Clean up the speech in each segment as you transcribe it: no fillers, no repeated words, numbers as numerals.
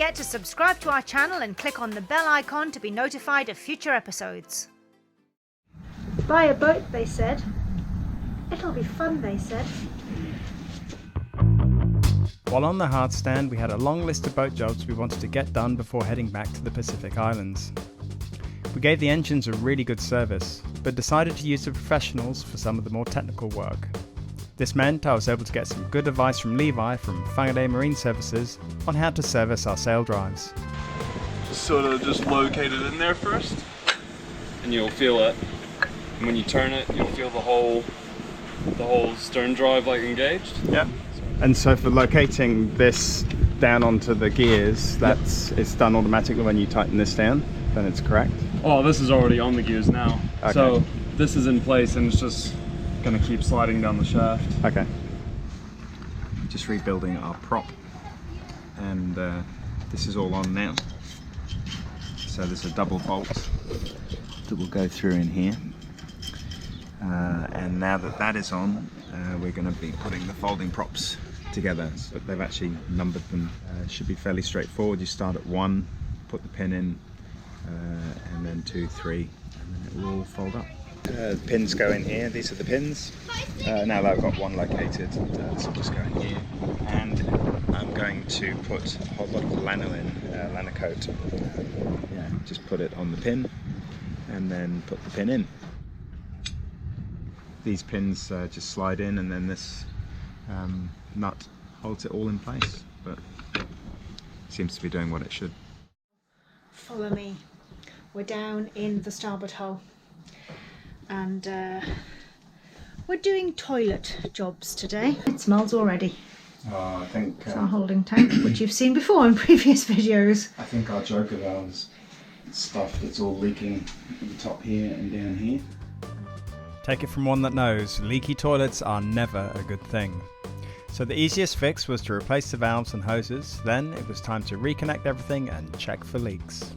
forget to subscribe to our channel and click on the bell icon to be notified of future episodes. Buy a boat, they said. It'll be fun, they said. While on the hard stand, we had a long list of boat jobs we wanted to get done before heading back to the Pacific Islands. We gave the engines a really good service, but decided to use the professionals for some of the more technical work. This meant I was able to get some good advice from Levi from Fountaine Marine Services on how to service our sail drives. Just locate it in there first, and you'll feel it. And when you turn it, you'll feel the whole stern drive like engaged. Yeah. And so for locating this down onto the gears, it's done automatically when you tighten this down, then it's correct? Oh, this is already on the gears now. Okay. So this is in place and it's just going to keep sliding down the shaft. Okay. Just rebuilding our prop, and this is all on now. So there's a double bolt that will go through in here. And now that that is on, we're going to be putting the folding props together. So they've actually numbered them. It should be fairly straightforward. You start at 1, put the pin in, and then 2, 3, and then it will all fold up. The pins go in here. These are the pins. Now that I've got one located, this will just go in here. And I'm going to put a whole lot of lanolin, lana coat. Just put it on the pin, and then put the pin in. These pins just slide in, and then this nut holds it all in place, but it seems to be doing what it should. Follow me. We're down in the starboard hull, and we're doing toilet jobs today. It smells already. I think it's our holding tank, which you've seen before in previous videos. I think our joke of ours stuff that's all leaking at the top here and down here. Take it from one that knows, leaky toilets are never a good thing. So the easiest fix was to replace the valves and hoses, then it was time to reconnect everything and check for leaks.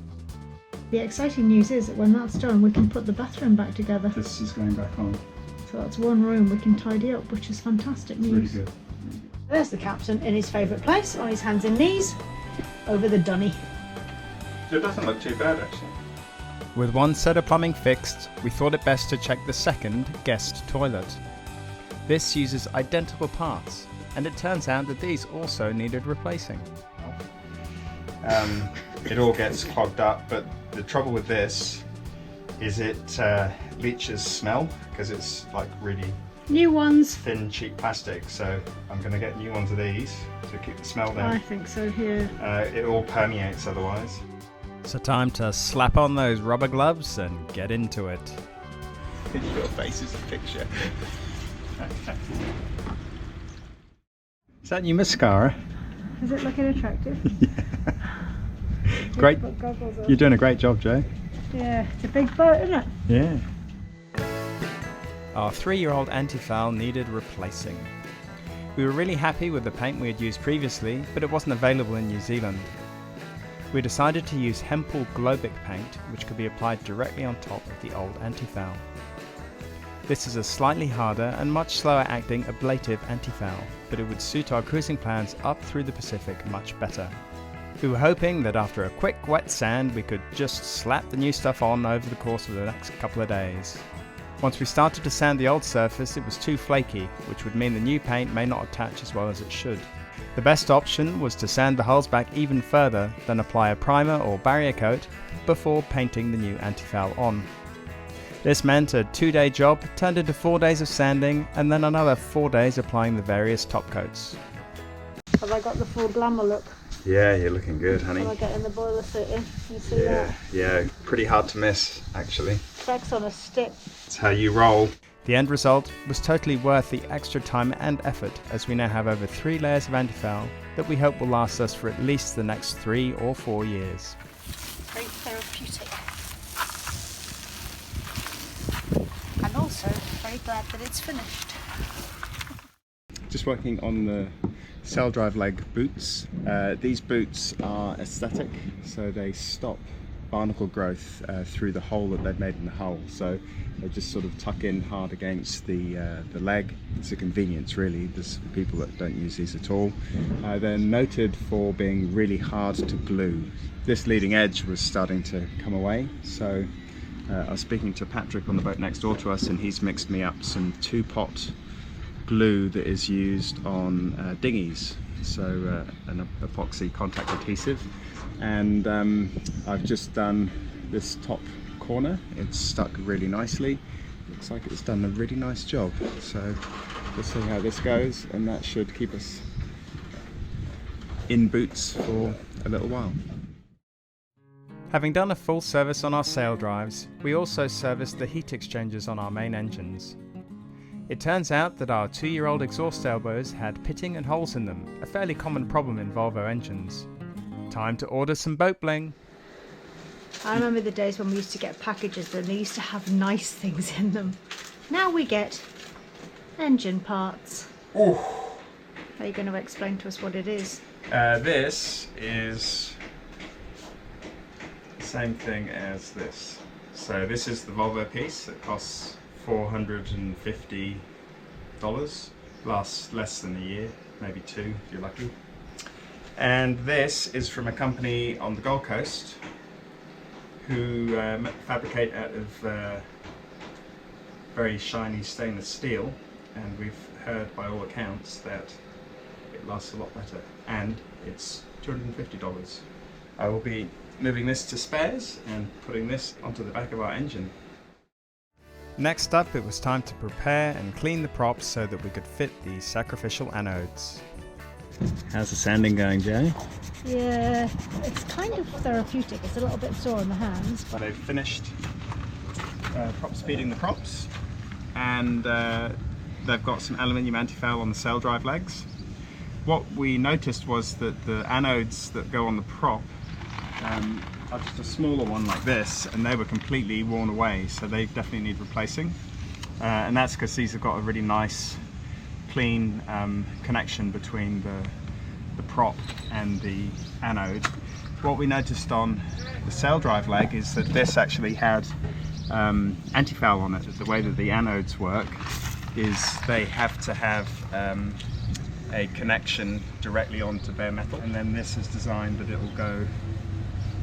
The exciting news is that when that's done, we can put the bathroom back together. This is going back on. So that's one room we can tidy up, which is fantastic news. Really good. There's the captain in his favourite place, on his hands and knees, over the dunny. It doesn't look too bad actually. With one set of plumbing fixed, we thought it best to check the second guest toilet. This uses identical parts, and it turns out that these also needed replacing. It all gets clogged up, but the trouble with this is it leaches smell, because it's like really new ones, thin, cheap plastic. So I'm going to get new ones of these to keep the smell down. I think so here. It all permeates otherwise. So time to slap on those rubber gloves and get into it. Your face is a picture. Is that new mascara? Is it looking attractive? Yeah. Great. You're doing a great job, Joe. Yeah, it's a big boat, isn't it? Yeah. Our 3-year-old antifoul needed replacing. We were really happy with the paint we had used previously, but it wasn't available in New Zealand. We decided to use Hempel Globic paint, which could be applied directly on top of the old antifoul. This is a slightly harder and much slower acting ablative antifoul, but it would suit our cruising plans up through the Pacific much better. We were hoping that after a quick wet sand we could just slap the new stuff on over the course of the next couple of days. Once we started to sand the old surface, it was too flaky, which would mean the new paint may not attach as well as it should. The best option was to sand the hulls back even further, then apply a primer or barrier coat before painting the new antifoul on. This meant a 2-day job turned into 4 days of sanding, and then another 4 days applying the various top coats. Have I got the full glamour look? Yeah, you're looking good, honey. Am I getting the boiler fitting? You see that? Yeah, pretty hard to miss, actually. Tracks on a stick. It's how you roll. The end result was totally worth the extra time and effort, as we now have over 3 layers of antifoul that we hope will last us for at least the next 3 or 4 years. Very therapeutic. And also very glad that it's finished. Just working on the sail drive leg boots. These boots are aesthetic, so they stop barnacle growth through the hole that they've made in the hull. So they just sort of tuck in hard against the leg. It's a convenience really. There's people that don't use these at all. They're noted for being really hard to glue. This leading edge was starting to come away, so I was speaking to Patrick on the boat next door to us, and he's mixed me up some 2-pot glue that is used on dinghies, so an epoxy contact adhesive. And I've just done this top corner. It's stuck really nicely. Looks like it's done a really nice job. So we'll see how this goes, and that should keep us in boots for a little while. Having done a full service on our sail drives, we also serviced the heat exchangers on our main engines. It turns out that our 2-year-old exhaust elbows had pitting and holes in them, a fairly common problem in Volvo engines. Time to order some boat bling. I remember the days when we used to get packages and they used to have nice things in them. Now we get engine parts. Oh. Are you going to explain to us what it is? This is the same thing as this. So this is the Volvo piece that costs $450. Lasts less than a year, maybe 2 if you're lucky. And this is from a company on the Gold Coast who fabricate out of very shiny stainless steel, and we've heard by all accounts that it lasts a lot better, and it's $250. I will be moving this to spares and putting this onto the back of our engine. Next up, it was time to prepare and clean the props so that we could fit the sacrificial anodes. How's the sanding going, Jay? Yeah, it's kind of therapeutic. It's a little bit sore on the hands. But they've finished prop speeding the props, and they've got some aluminium antifoul on the sail drive legs. What we noticed was that the anodes that go on the prop are just a smaller one like this, and they were completely worn away, so they definitely need replacing. And that's because these have got a really nice clean connection between the prop and the anode. What we noticed on the sail drive leg is that this actually had antifoul on it. The way that the anodes work is they have to have a connection directly onto bare metal, and then this is designed that it will go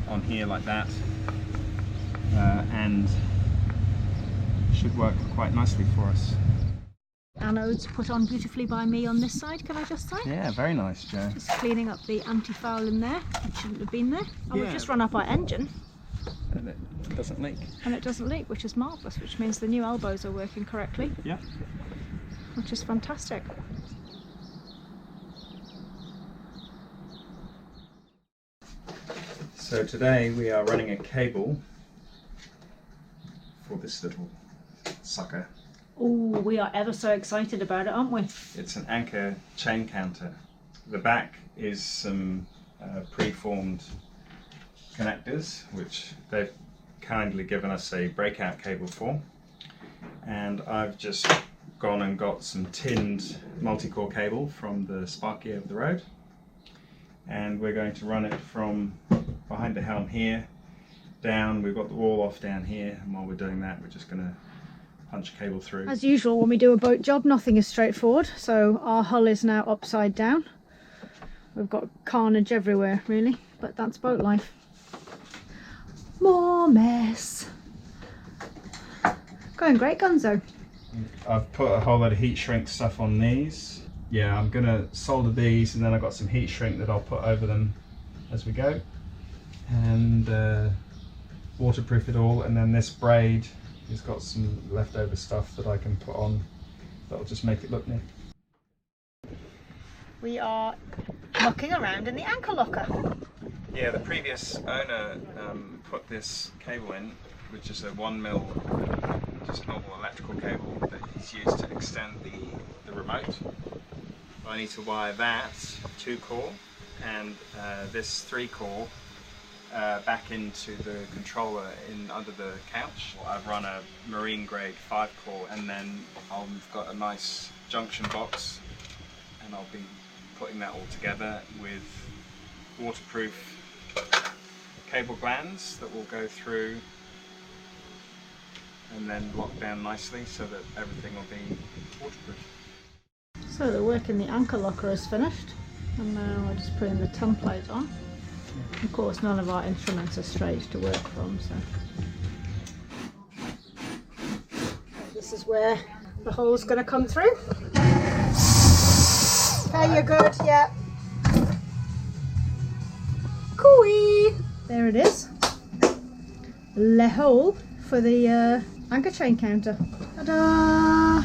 on here like that, and should work quite nicely for us. Anodes put on beautifully by me on this side, can I just say? Yeah, very nice, Joe. Just cleaning up the antifoul in there, it shouldn't have been there. And Yeah. we've just run off our engine. And it doesn't leak. And it doesn't leak, which is marvellous, which means the new elbows are working correctly. Yeah. Which is fantastic. So today we are running a cable for this little sucker. Oh, we are ever so excited about it, aren't we? It's an anchor chain counter. The back is some pre-formed connectors, which they've kindly given us a breakout cable for. And I've just gone and got some tinned multi-core cable from the Sparky over the road. And we're going to run it from behind the helm here down. We've got the wall off down here, and while we're doing that, we're just going to punch a cable through. As usual, when we do a boat job, nothing is straightforward. So our hull is now upside down. We've got carnage everywhere, really, but that's boat life. More mess. Going great guns though. I've put a whole load of heat shrink stuff on these. Yeah, I'm going to solder these, and then I've got some heat shrink that I'll put over them as we go. And waterproof it all, and then this braid has got some leftover stuff that I can put on that'll just make it look new. We are mucking around in the anchor locker. Yeah, the previous owner put this cable in, which is a 1mm, just normal electrical cable that he's used to extend the remote. I need to wire that 2-core and this 3-core back into the controller under the couch. I've run a marine grade 5-core, and then I've got a nice junction box, and I'll be putting that all together with waterproof cable glands that will go through and then lock down nicely so that everything will be waterproof. So the work in the anchor locker is finished, and now we're just putting the template on. Of course, none of our instruments are straight to work from, so this is where the hole's going to come through. Okay, you're good, yeah. Cooey! There it is. Le hole for the anchor chain counter. Ta-da!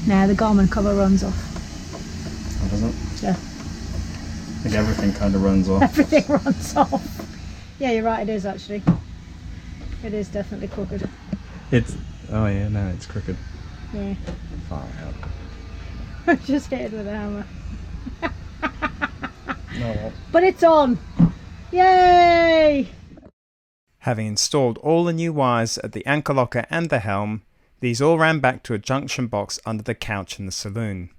Now the garment cover runs off. Oh, does it? Yeah. I think everything kind of runs off. Everything runs off. Yeah, you're right, it is actually. It is definitely crooked. It's, oh yeah, no, it's crooked. Yeah. Far out. Just hit it with a hammer. No, what? But it's on! Yay! Having installed all the new wires at the anchor locker and the helm, these all ran back to a junction box under the couch in the saloon.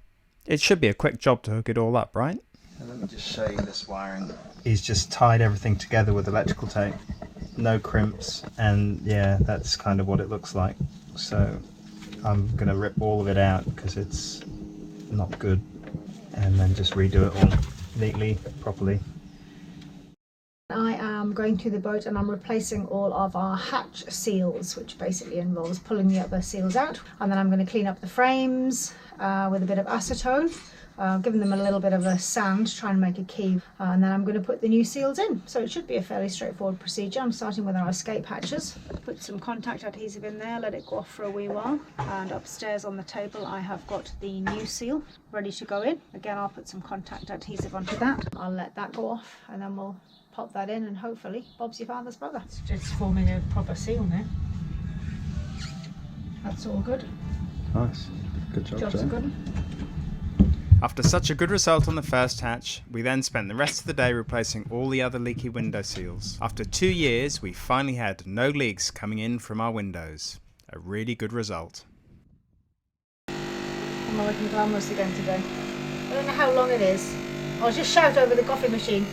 It should be a quick job to hook it all up, right? Let me just show you this wiring. He's just tied everything together with electrical tape. No crimps, and yeah, that's kind of what it looks like. So I'm going to rip all of it out because it's not good, and then just redo it all neatly, properly. I am going to the boat and I'm replacing all of our hatch seals, which basically involves pulling the other seals out, and then I'm going to clean up the frames with a bit of acetone, giving them a little bit of a sand, trying to make a key, and then I'm going to put the new seals in. So it should be a fairly straightforward procedure. I'm starting with our escape hatches. Put some contact adhesive in there, let it go off for a wee while, and upstairs on the table I have got the new seal ready to go in. Again, I'll put some contact adhesive onto that. I'll let that go off and then we'll pop that in, and hopefully Bob's your father's brother. It's forming a proper seal now. That's all good. Nice. Good job, Job's a good one. After such a good result on the first hatch, we then spent the rest of the day replacing all the other leaky window seals. After 2 years, we finally had no leaks coming in from our windows. A really good result. I'm working glamorous again today. I don't know how long it is. I'll just shout over the coffee machine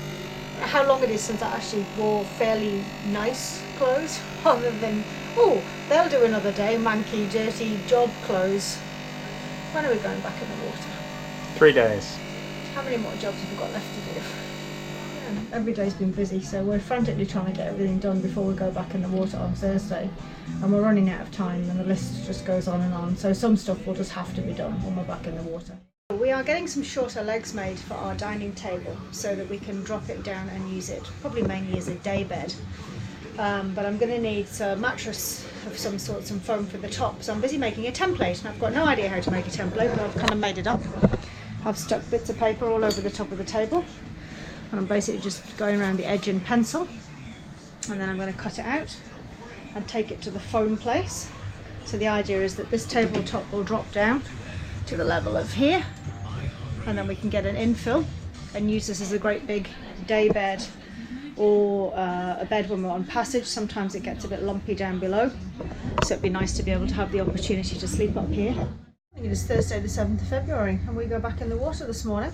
how long it is since I actually wore fairly nice clothes, rather than, oh, they'll do another day, manky, dirty job clothes. When are we going back in the water? 3 days. How many more jobs have we got left to do? Yeah, every day's been busy, so we're frantically trying to get everything done before we go back in the water on Thursday, and we're running out of time, and the list just goes on and on, so some stuff will just have to be done when we're back in the water. We are getting some shorter legs made for our dining table so that we can drop it down and use it, probably mainly as a day bed. But I'm going to need a mattress of some sort, some foam for the top, so I'm busy making a template, and I've got no idea how to make a template, but I've kind of made it up. I've stuck bits of paper all over the top of the table, and I'm basically just going around the edge in pencil, and then I'm going to cut it out and take it to the foam place. So the idea is that this tabletop will drop down to the level of here, and then we can get an infill and use this as a great big day bed, or a bed when we're on passage. Sometimes it gets a bit lumpy down below, so it'd be nice to be able to have the opportunity to sleep up here. I think it is Thursday the 7th of February and we go back in the water this morning,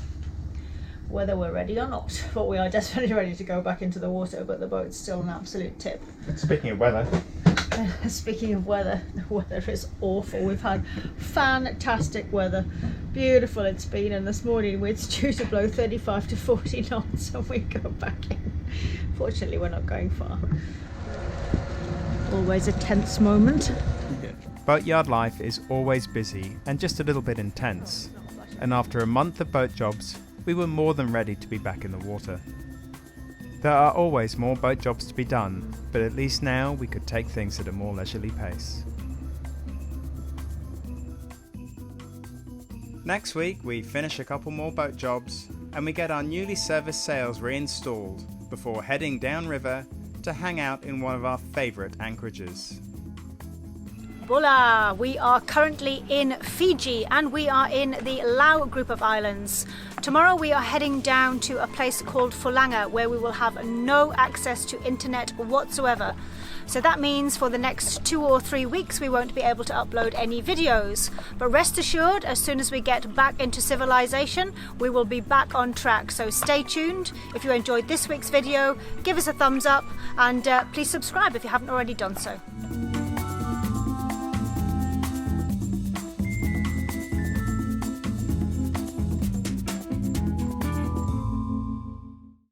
whether we're ready or not. But we are desperately ready to go back into the water, but the boat's still an absolute tip. Speaking of weather. Speaking of weather, the weather is awful. We've had fantastic weather. Beautiful it's been, and this morning it's due to blow 35 to 40 knots and we go back in. Fortunately, we're not going far. Always a tense moment. Boatyard life is always busy and just a little bit intense, and after a month of boat jobs, we were more than ready to be back in the water. There are always more boat jobs to be done, but at least now we could take things at a more leisurely pace. Next week we finish a couple more boat jobs and we get our newly serviced sails reinstalled before heading downriver to hang out in one of our favourite anchorages. Bola! We are currently in Fiji and we are in the Lau group of islands. Tomorrow we are heading down to a place called Fulanga where we will have no access to internet whatsoever. So that means for the next 2 or 3 weeks we won't be able to upload any videos. But rest assured, as soon as we get back into civilization, we will be back on track. So stay tuned. If you enjoyed this week's video, give us a thumbs up and please subscribe if you haven't already done so.